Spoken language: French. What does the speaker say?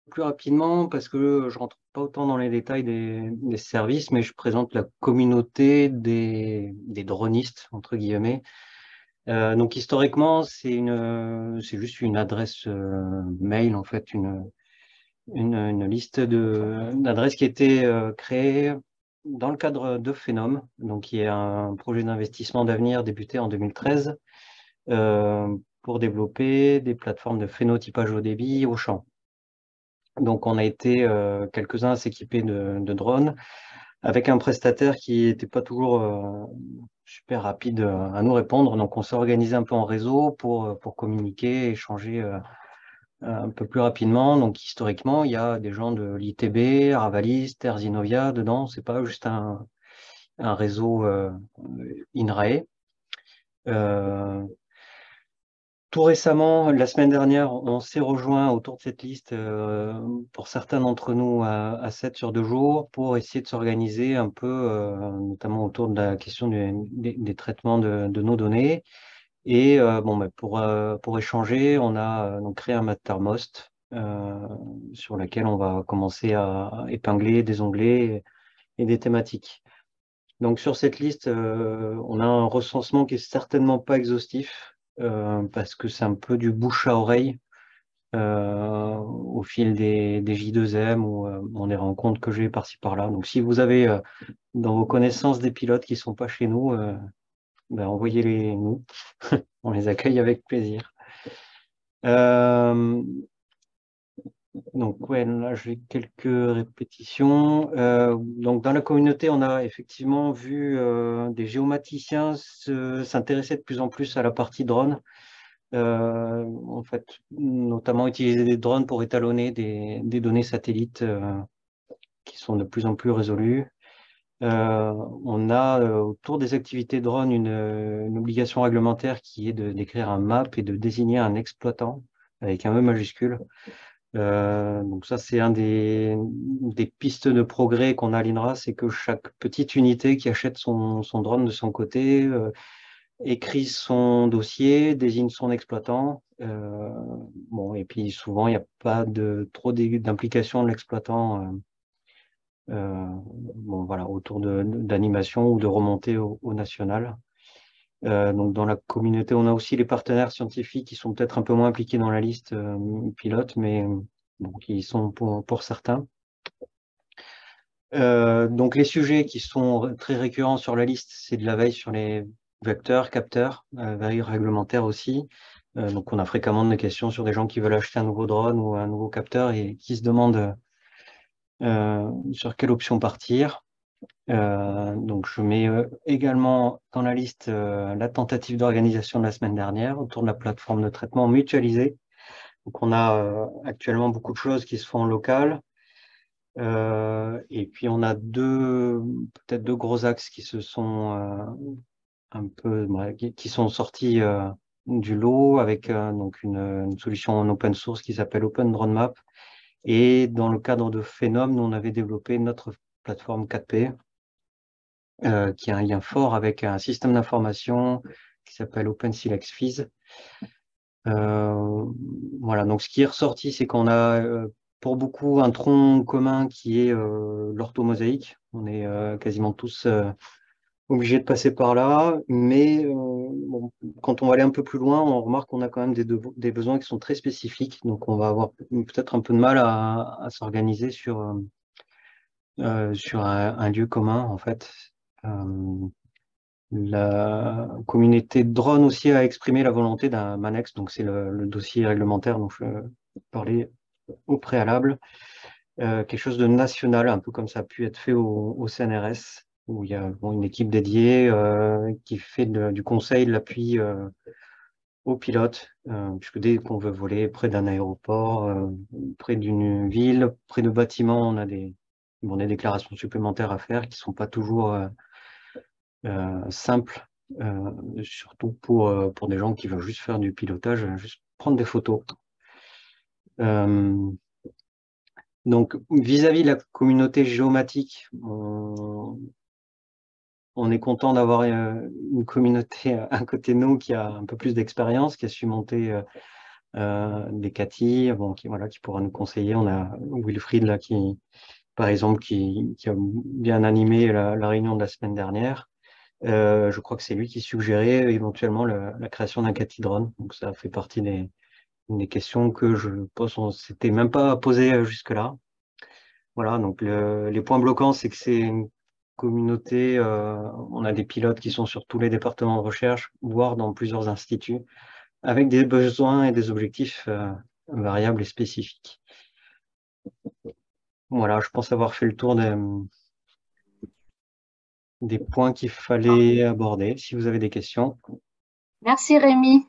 plus rapidement parce que je rentre pas autant dans les détails des services, mais je présente la communauté des dronistes, entre guillemets. Donc historiquement, c'est juste une adresse mail, en fait, une liste d'adresses qui a été créée dans le cadre de Phenom, donc qui est un projet d'investissement d'avenir débuté en 2013 pour développer des plateformes de phénotypage haut débit au champ. Donc on a été quelques-uns à s'équiper de drones avec un prestataire qui n'était pas toujours super rapide à nous répondre. Donc on s'est organisé un peu en réseau pour communiquer, échanger un peu plus rapidement. Donc historiquement, il y a des gens de l'ITB, Arvalis, Terres Innovia dedans. C'est pas juste un réseau INRAE. Euh, Tout récemment, la semaine dernière, on s'est rejoint autour de cette liste, pour certains d'entre nous, à 7 sur 2 jours, pour essayer de s'organiser un peu, notamment autour de la question des traitements de nos données. Et bon, bah, pour échanger, on a donc créé un Mattermost sur lequel on va commencer à épingler des onglets et des thématiques. Donc sur cette liste, on a un recensement qui est certainement pas exhaustif parce que c'est un peu du bouche à oreille au fil des J2M ou on des rencontres que j'ai par-ci par-là. Donc si vous avez dans vos connaissances des pilotes qui sont pas chez nous, ben, envoyez-les nous, on les accueille avec plaisir. Euh, donc, ouais, là, j'ai quelques répétitions. Donc, dans la communauté, on a effectivement vu des géomaticiens s'intéresser de plus en plus à la partie drone. En fait, notamment utiliser des drones pour étalonner des données satellites qui sont de plus en plus résolues. On a autour des activités drone une obligation réglementaire qui est d'écrire un map et de désigner un exploitant avec un E majuscule. Donc ça, c'est un des pistes de progrès qu'on a à l'INRA, c'est que chaque petite unité qui achète son drone de son côté écrit son dossier, désigne son exploitant. Bon, et puis souvent, il n'y a pas trop d'implication de l'exploitant bon, voilà, autour d'animation ou de remontée au national. Donc dans la communauté, on a aussi les partenaires scientifiques qui sont peut-être un peu moins impliqués dans la liste pilote, mais bon, qui sont pour certains. Donc les sujets qui sont très récurrents sur la liste, c'est de la veille sur les vecteurs, capteurs, veille réglementaire aussi. Donc on a fréquemment des questions sur des gens qui veulent acheter un nouveau drone ou un nouveau capteur et qui se demandent sur quelle option partir. Donc je mets également dans la liste la tentative d'organisation de la semaine dernière autour de la plateforme de traitement mutualisé. Donc on a actuellement beaucoup de choses qui se font en local. Et puis on a peut-être deux gros axes qui se sont un peu, qui sont sortis du lot avec donc une solution en open source qui s'appelle Open Drone Map. Et dans le cadre de Phenom, nous on avait développé notre plateforme 4P qui a un lien fort avec un système d'information qui s'appelle OpenSilex FIS. Voilà, donc ce qui est ressorti, c'est qu'on a pour beaucoup un tronc commun qui est l'orthomosaïque. On est quasiment tous obligés de passer par là, mais bon, quand on va aller un peu plus loin, on remarque qu'on a quand même des besoins qui sont très spécifiques, donc on va avoir peut-être un peu de mal à s'organiser sur un lieu commun, en fait. La communauté de drone aussi a exprimé la volonté d'un MANEX, donc c'est le dossier réglementaire dont je parlais au préalable, quelque chose de national, un peu comme ça a pu être fait au CNRS, où il y a bon, une équipe dédiée qui fait du conseil, de l'appui aux pilotes, puisque dès qu'on veut voler près d'un aéroport, près d'une ville, près de bâtiments, on a des déclarations supplémentaires à faire qui ne sont pas toujours simples, surtout pour des gens qui veulent juste faire du pilotage, juste prendre des photos. Donc, vis-à-vis de la communauté géomatique, on est content d'avoir une communauté à côté de nous qui a un peu plus d'expérience, qui a su monter des Cathy, bon, qui pourra nous conseiller. On a Wilfried là par exemple, qui a bien animé la réunion de la semaine dernière. Je crois que c'est lui qui suggérait éventuellement la création d'un cathydrone. Donc ça fait partie des questions que je pose, on s'était même pas posé jusque-là. Voilà, donc les points bloquants, c'est que c'est une communauté, on a des pilotes qui sont sur tous les départements de recherche, voire dans plusieurs instituts, avec des besoins et des objectifs variables et spécifiques. Voilà, je pense avoir fait le tour des points qu'il fallait aborder. Si vous avez des questions. Merci Rémi.